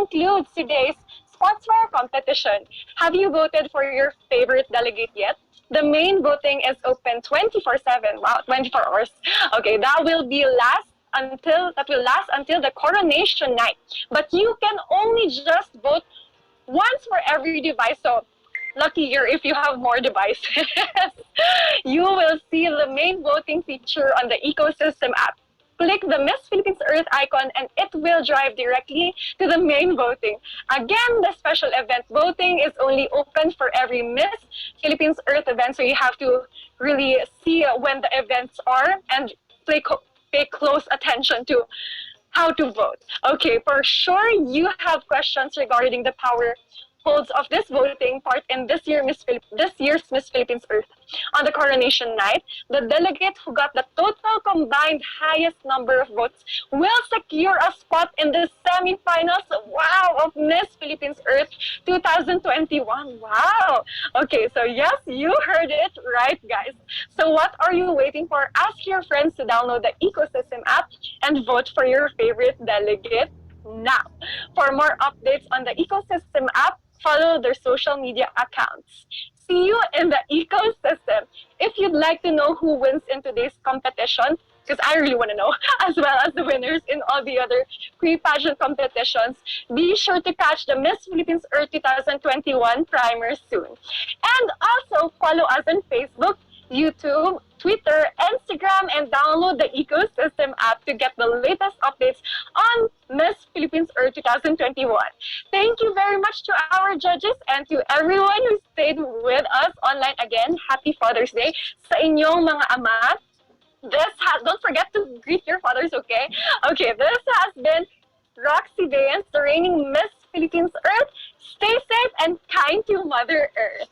Concludes today's Sportswear competition. Have you voted for your favorite delegate yet? The main voting is open 24/7. Wow, 24 hours. Okay, that will last until the coronation night. But you can only just vote once for every device. So lucky you if you have more devices. You will see the main voting feature on the ecosystem app. Click the Miss Philippines Earth icon and it will drive directly to the main voting. Again, the special event voting is only open for every Miss Philippines Earth event, so you have to really see when the events are and pay close attention to how to vote. Okay, for sure you have questions regarding the power holds of this voting part in this year's Miss Philippines Earth. On the coronation night, the delegate who got the total combined highest number of votes will secure a spot in the semifinals, wow, of Miss Philippines Earth 2021. Wow! Okay, so yes, you heard it right, guys. So what are you waiting for? Ask your friends to download the ecosystem app and vote for your favorite delegate now. For more updates on the ecosystem app, follow their social media accounts. See you in the ecosystem. If you'd like to know who wins in today's competition, because I really want to know, as well as the winners in all the other pre-pageant competitions, be sure to catch the Miss Philippines Earth 2021 primer soon. And also follow us on Facebook, YouTube, Twitter, Instagram, and download the ecosystem app to get the latest updates on Miss Philippines Earth 2021. Thank you very much to our judges and to everyone who stayed with us online. Again, happy Father's Day sa inyong mga ama. Don't forget to greet your fathers, okay? Okay, this has been Roxy Vance, the reigning Miss Philippines Earth. Stay safe and kind to Mother Earth.